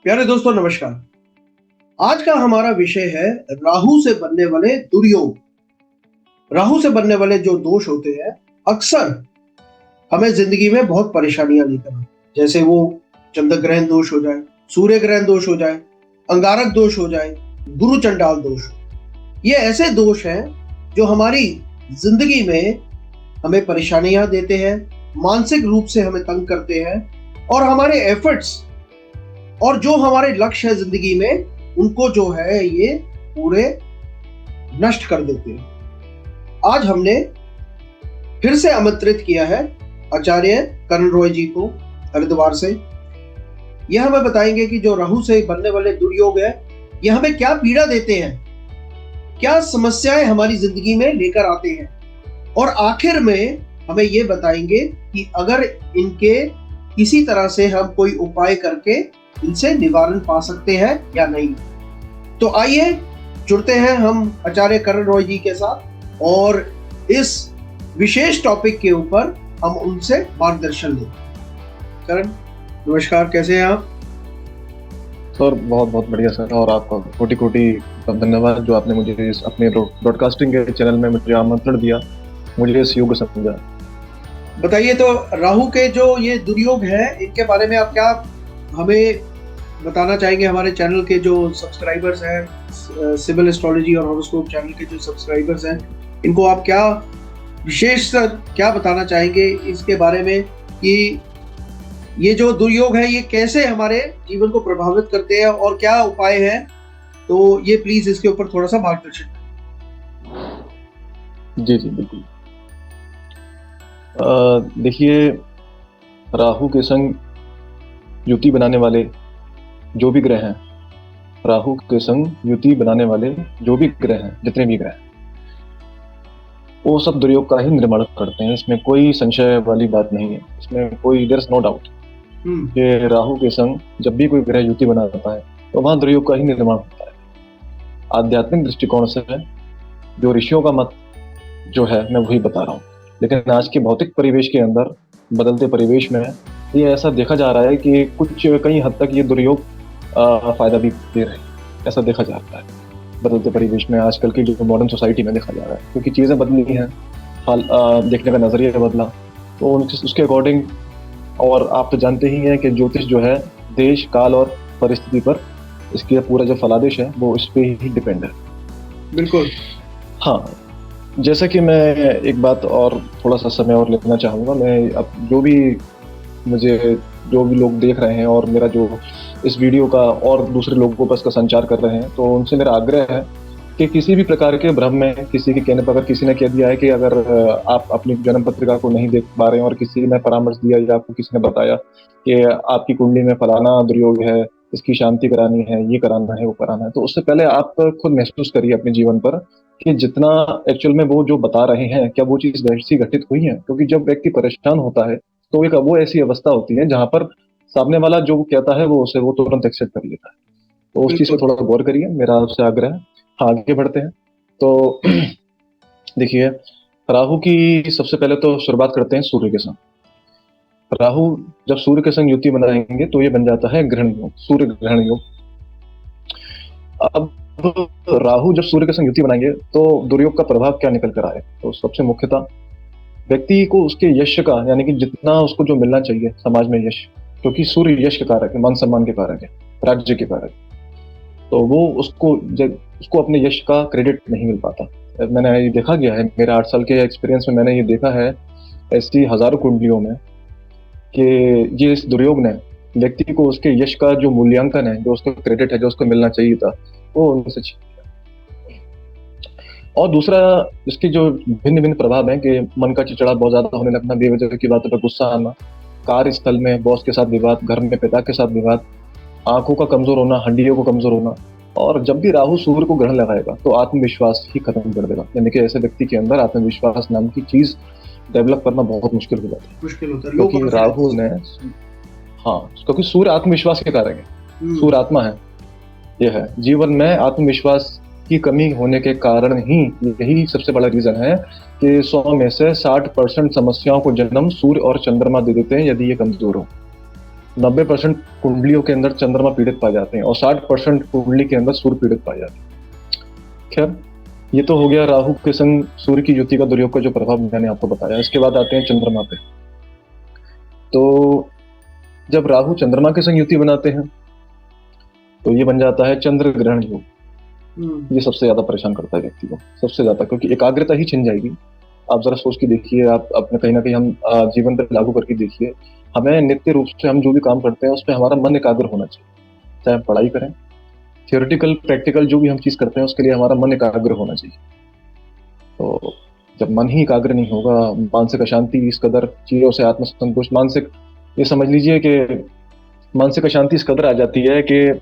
प्यारे दोस्तों नमस्कार। आज का हमारा विषय है राहु से बनने वाले दुर्योग। राहु से बनने वाले जो दोष होते हैं अक्सर हमें जिंदगी में बहुत परेशानियां लेकर आते हैं। जैसे वो चंद्र ग्रहण दोष हो जाए, सूर्य ग्रहण दोष हो जाए, अंगारक दोष हो जाए, गुरु चंडाल दोष। ये ऐसे दोष हैं जो हमारी जिंदगी में हमें परेशानियां देते हैं, मानसिक रूप से हमें तंग करते हैं और हमारे एफर्ट्स और जो हमारे लक्ष्य है जिंदगी में उनको जो है ये पूरे नष्ट कर देते हैं। आज हमने फिर से आमंत्रित किया है आचार्य करण रॉय जी को हरिद्वार से। यह हमें बताएंगे कि जो राहु से बनने वाले दुर्योग है ये हमें क्या पीड़ा देते हैं, क्या समस्याएं हमारी जिंदगी में लेकर आते हैं और आखिर में हमें ये बताएंगे कि अगर इनके किसी तरह से हम कोई उपाय करके इनसे निवारण पा सकते हैं या नहीं। तो आइए जुड़ते हैं हम आचार्य करण रॉय जी के साथ और इस विशेष टॉपिक के ऊपर हम उनसे मार्गदर्शन लें। करण नमस्कार, कैसे हैं आप? सर बहुत बहुत बढ़िया सर, और आपका कोटि कोटि धन्यवाद जो आपने मुझे इस अपने ब्रॉडकास्टिंग के चैनल में मुझे आमंत्रण दिया, मुझे इस योग्य समझा। बताइए, तो राहु के जो ये दुर्योग है इनके बारे में आप क्या हमें बताना चाहेंगे? हमारे चैनल के जो सब्सक्राइबर्स हैं, सिविल एस्ट्रोलॉजी और हॉरोस्कोप चैनल के जो सब्सक्राइबर्स हैं, इनको आप क्या विशेष क्या बताना चाहेंगे इसके बारे में कि ये जो दुर्योग है ये कैसे हमारे जीवन को प्रभावित करते हैं और क्या उपाय है? तो ये प्लीज इसके ऊपर थोड़ा सा मार्गदर्शन। जी जी बिल्कुल। देखिए, राहु के संग युति बनाने वाले जो भी ग्रह हैं, राहु के संग युति बनाने वाले जो भी ग्रह हैं, जितने भी ग्रह, वो सब दुर्योग का ही निर्माण करते हैं। इसमें कोई संशय वाली बात नहीं है, इसमें कोई देयर इज नो डाउट कि राहु के संग जब भी कोई ग्रह युति बनाता है तो वहां दुर्योग का ही निर्माण होता है। आध्यात्मिक दृष्टिकोण से जो ऋषियों का मत जो है मैं वही बता रहा हूँ, लेकिन आज के भौतिक परिवेश के अंदर, बदलते परिवेश में ये ऐसा देखा जा रहा है कि कुछ कई हद तक ये दुर्योग फायदा भी दे रहे हैं, ऐसा देखा जा रहा है बदलते परिवेश में। आजकल की जो मॉडर्न सोसाइटी में देखा जा रहा है, क्योंकि चीज़ें बदली हैं, हाल देखने का नजरिया बदला, तो उसके अकॉर्डिंग। और आप तो जानते ही हैं कि ज्योतिष जो है देश, काल और परिस्थिति पर, इसके पूरा जो फलादेश है वो इस पे ही डिपेंड है। बिल्कुल। हाँ, जैसा कि मैं एक बात और थोड़ा सा समय और लेना चाहूँगा। मैं अब जो भी लोग देख रहे हैं और मेरा जो इस वीडियो का और दूसरे लोगों पर इसका संचार कर रहे हैं, तो उनसे मेरा आग्रह है कि किसी भी प्रकार के भ्रम में, किसी के कहने पर अगर किसी ने कह दिया है कि अगर आप अपनी जन्म पत्रिका को नहीं देख पा रहे हैं और किसी ने परामर्श दिया या आपको किसी ने बताया कि आपकी कुंडली में फलाना दुर्योग है, इसकी शांति करानी है, ये कराना है, वो कराना है, तो उससे पहले आप खुद महसूस करिए अपने जीवन पर कि जितना एक्चुअल में वो जो बता रहे हैं, क्या वो चीज वैसी घटित हुई है। क्योंकि जब व्यक्ति परेशान होता है तो एक वो ऐसी अवस्था होती है जहां पर सामने वाला जो कहता है वो तुरंत एक्सेप्ट कर लेता है। तो उस चीज पर थोड़ा गौर करिए, मेरा आपसे आग्रह है। हाँ, आगे बढ़ते हैं। तो देखिए, राहु की सबसे पहले तो शुरुआत करते हैं सूर्य के संग। राहु जब सूर्य के संग युति बनाएंगे तो ये बन जाता है ग्रहण योग, सूर्य ग्रहण योग। अब राहु जब सूर्य के संग युति बनाएंगे तो दुर्योग का प्रभाव क्या निकल कर आए? तो सबसे मुख्यतः व्यक्ति को उसके यश का, यानी कि जितना उसको जो मिलना चाहिए समाज में यश, क्योंकि सूर्य यश के कारक है, मान सम्मान के कारक है, राज्य के कारक, तो वो उसको अपने यश का क्रेडिट नहीं मिल पाता। मैंने ये देखा गया है, मेरे 8 साल के एक्सपीरियंस में मैंने ये देखा है ऐसी हजारों कुंडलियों में कि ये इस दुर्योग ने व्यक्ति को उसके यश का जो मूल्यांकन है, जो उसको क्रेडिट है, जो उसको मिलना चाहिए था, वो उनसे छीन लिया। और दूसरा, इसके जो भिन्न भिन्न प्रभाव है कि मन का चिड़चिड़ा बहुत ज्यादा होने लगना, बेवजह की बातों पर गुस्सा आना, कार्यस्थल में बॉस के साथ विवाद, घर में पिता के साथ विवाद, आंखों का कमजोर होना, हड्डियों को कमजोर होना। और जब भी राहु सूर्य को ग्रहण लगाएगा तो आत्मविश्वास ही खत्म कर देगा, यानी कि ऐसे व्यक्ति के अंदर आत्मविश्वास नाम की चीज डेवलप करना बहुत मुश्किल हो जाता है। क्योंकि राहु ने, हाँ, क्योंकि सूर्य आत्मविश्वास के कारक है, सूर्य आत्मा है, यह है जीवन में आत्मविश्वास की कमी होने के कारण ही यही सबसे बड़ा रीजन है कि 100 में से 60% समस्याओं को जन्म सूर्य और चंद्रमा दे देते हैं यदि ये कमजोर हो। 90% कुंडलियों के अंदर चंद्रमा पीड़ित पाए जाते हैं और 60% कुंडली के अंदर सूर्य पीड़ित पाए जाते हैं। खैर, ये तो हो गया राहु के संग सूर्य की युति का, दुर्योग का जो प्रभाव मैंने आपको बताया। इसके बाद आते हैं चंद्रमा पे। तो जब राहु चंद्रमा के संग युति बनाते हैं तो ये बन जाता है चंद्र ग्रहण योग। ये सबसे ज्यादा परेशान करता है व्यक्ति को, सबसे ज्यादा, क्योंकि एकाग्रता ही छिन जाएगी। आप जरा सोच के देखिए, आप अपने कहीं ना कहीं हम जीवन पर लागू करके देखिए। हमें नित्य रूप से हम जो भी काम करते हैं उस पर हमारा मन एकाग्र होना चाहिए। चाहे हम पढ़ाई करें, थियोरिटिकल प्रैक्टिकल जो भी हम चीज करते हैं उसके लिए हमारा मन एकाग्र होना चाहिए। तो जब मन ही एकाग्र नहीं होगा, मानसिक अशांति इस कदर चीजों से, आत्मसंतोष, मानसिक, ये समझ लीजिए कि मानसिक अशांति इस कदर आ जाती है कि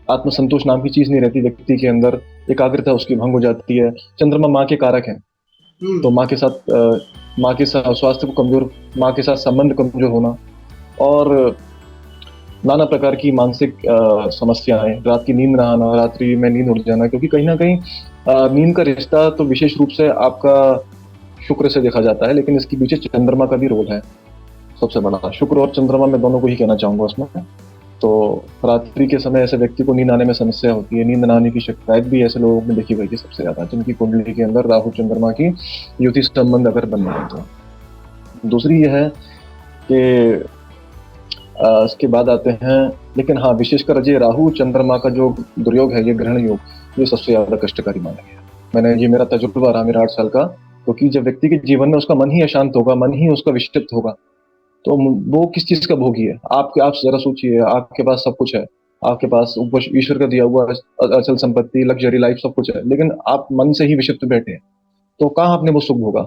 आत्मसंतोष नाम की चीज नहीं रहती व्यक्ति के अंदर, एकाग्रता उसकी भंग हो जाती है। चंद्रमा माँ के कारक हैं, तो माँ के साथ स्वास्थ्य को कमजोर, माँ के साथ संबंध कमजोर होना और नाना प्रकार की मानसिक समस्याएं, रात की नींद ना आना, रात्रि में नींद उड़ जाना, क्योंकि कहीं ना कहीं नींद का रिश्ता तो विशेष रूप से आपका शुक्र से देखा जाता है, लेकिन इसके पीछे चंद्रमा का भी रोल है सबसे बड़ा। शुक्र और चंद्रमा में दोनों को ही कहना चाहूंगा उसमें। तो रात्रि के समय ऐसे व्यक्ति को नींद आने में समस्या होती है, नींद न आने की शिकायत भी ऐसे लोगों में देखी गई है सबसे ज्यादा, जिनकी कुंडली के अंदर राहु चंद्रमा की युति संबंध अगर बन रहे तो। दूसरी यह है कि इसके बाद आते हैं, लेकिन हाँ, विशेषकर ये राहु चंद्रमा का जो दुर्योग है, ये ग्रहण योग, ये सबसे ज्यादा कष्टकारी माना गया। मैंने, ये मेरा तजुर्बा रहा मेरा 8 साल का, क्योंकि जब व्यक्ति के जीवन में उसका मन ही अशांत होगा, मन ही उसका विक्षिप्त होगा, तो वो किस चीज का भोगी है। आप जरा सोचिए, आपके पास सब कुछ है, आपके पास ईश्वर का दिया हुआ अचल संपत्ति, लग्जरी लाइफ, सब कुछ है, लेकिन आप मन से ही विक्षिप्त बैठे हैं, तो कहाँ आपने वो सुख भोगा।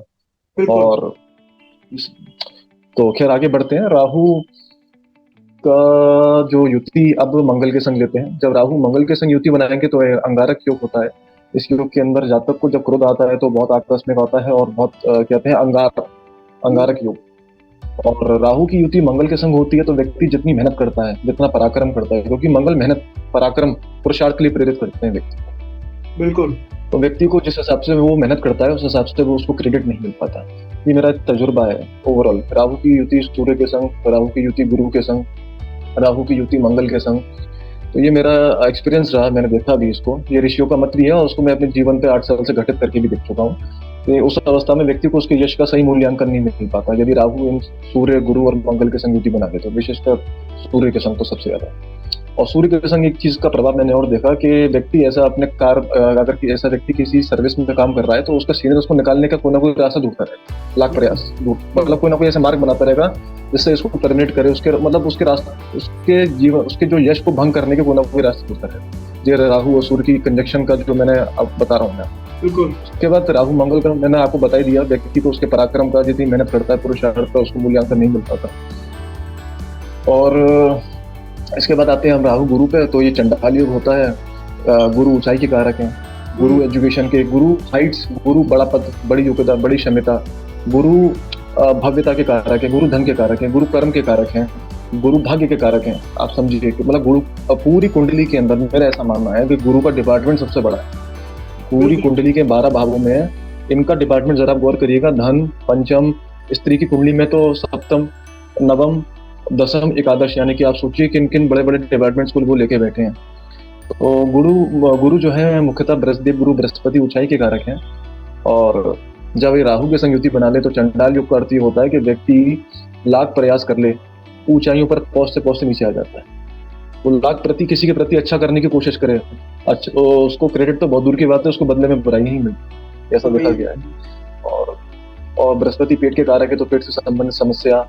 और तो खैर आगे बढ़ते हैं। राहु का जो युति अब मंगल के संग लेते हैं, जब राहु मंगल के संग युति बनाएंगे तो अंगारक योग होता है। इस योग के अंदर जातक को जब क्रोध आता है तो बहुत आकस्मिक होता है और बहुत कहते हैं अंगारक योग। और राहु की युति मंगल के संग होती है तो व्यक्ति जितनी मेहनत करता है, जितना पराक्रम करता है, क्योंकि मंगल मेहनत, पराक्रम, पुरुषार्थ के लिए प्रेरित करते हैं व्यक्ति को। बिल्कुल। तो व्यक्ति को जिस हिसाब से वो मेहनत करता है उस हिसाब से वो उसको क्रेडिट नहीं मिल पाता। ये मेरा तजुर्बा है ओवरऑल। राहु की युति सूर्य के संग, राहु की युति गुरु के संग, राहु की युति मंगल के संग, तो ये मेरा एक्सपीरियंस रहा, मैंने देखा भी इसको। ये ऋषियों का मत भी है और उसको मैं अपने जीवन पे 8 साल से घटित करके भी देख चुका हूँ। तो उस अवस्था में व्यक्ति को उसके यश का सही मूल्यांकन नहीं मिल पाता यदि राहु इन सूर्य, गुरु और मंगल के संग युति बना दे, तो विशेषकर सूर्य के संग तो सबसे ज्यादा। और सूर्य के संग एक चीज का प्रभाव मैंने और देखा कि व्यक्ति ऐसा अपने अगर ऐसा व्यक्ति किसी सर्विस में काम कर रहा है तो उसका सीनियर उसको निकालने का कोई ना कोई रास्ता ढूंढता रहेगा, लाख प्रयास, मतलब कोई ना कोई ऐसा मार्ग बनाता रहेगा जिससे इसको टर्मिनेट करे, उसके मतलब उसके रास्ते, उसके जीवन, उसके जो यश को भंग करने के कोई ना कोई रास्ता ढूंढता रहेगा। ये राहु और सूर्य की कंजक्शन का जो मैंने अब बता रहा हूँ मैं। बिल्कुल। उसके बाद राहु मंगल का मैंने आपको बता ही दिया, व्यक्ति को उसके पराक्रम का, जितनी मेहनत करता है, पुरुषार्थ का, उसको मूल्यांकन नहीं मिल पाता। और इसके बाद आते हैं हम राहु गुरु पे, तो ये चंडाल योग होता है। गुरु ऊंचाई के कारक हैं, गुरु एजुकेशन के, गुरु हाइट्स, गुरु बड़ा पद, बड़ी योग्यता, बड़ी क्षमता, गुरु भव्यता के कारक है, गुरु धन के कारक है, गुरु कर्म के कारक हैं, गुरु भाग्य के कारक हैं। आप समझिए कि मतलब गुरु पूरी कुंडली के अंदर मेरा ऐसा मानना है कि गुरु का डिपार्टमेंट सबसे बड़ा है। पूरी कुंडली के 12 भावों में इनका डिपार्टमेंट जरा गौर करिएगा। धन पंचम, स्त्री की कुंडली में तो सप्तम, नवम, दसम, एकादश, यानी कि आप सोचिए किन किन बड़े बड़े डिपार्टमेंट्स को वो लेके बैठे हैं। तो गुरु जो है मुख्यतः बृहस्पति, गुरु बृहस्पति ऊंचाई के कारक हैं। और जब ये राहु के संग युति बना ले तो चंडाल योग का अर्थ ये होता है कि व्यक्ति लाख प्रयास कर ले, ऊंचाइयों पर पहुंचते नीचे आ जाता है। वो लाख किसी के प्रति अच्छा करने की कोशिश करे, अच्छा तो उसको क्रेडिट तो बहुत दूर की बात है, उसको बदले में बुराई ही मिलती, ऐसा देखा गया है। और बृहस्पति पेट के कारक है तो पेट से संबंधित समस्या,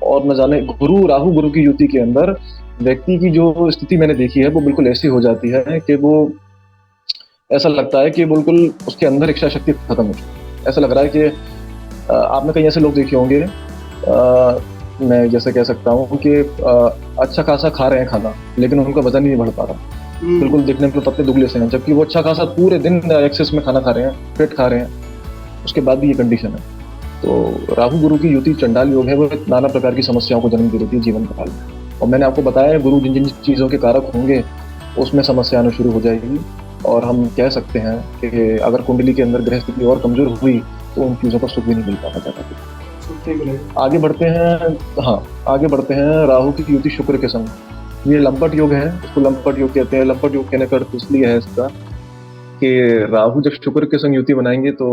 और न जाने राहु गुरु की युति के अंदर व्यक्ति की जो स्थिति मैंने देखी है वो बिल्कुल ऐसी हो जाती है कि वो ऐसा लगता है कि बिल्कुल उसके अंदर इच्छा शक्ति खत्म हो चुकी है। ऐसा लग रहा है कि आपने कई ऐसे लोग देखे होंगे, मैं जैसे कह सकता हूँ कि अच्छा खासा खा रहे हैं खाना, लेकिन उनका वजन नहीं बढ़ पा रहा, बिल्कुल देखने में पतले दुबले से हैं, जबकि वो अच्छा खासा पूरे दिन एक्सेस में खाना खा रहे हैं, पेट खा रहे हैं, उसके बाद भी ये कंडीशन है। तो राहु गुरु की युति चंडाल योग है, वो नाना प्रकार की समस्याओं को जन्म दे देती है जीवन काल में। और मैंने आपको बताया गुरु जिन जिन चीज़ों के कारक होंगे उसमें समस्या आना शुरू हो जाएगी। और हम कह सकते हैं कि अगर कुंडली के अंदर ग्रह स्थिति और कमजोर हुई तो उन चीज़ों का सुख भी नहीं मिल पाता। आगे बढ़ते हैं। हाँ, आगे बढ़ते हैं राहु की युति शुक्र के संग। ये लंपट योग है, इसको लंपट योग कहते हैं। लंपट योग कहने का अर्थ इसलिए है इसका कि राहु जब शुक्र के संग युति बनाएंगे तो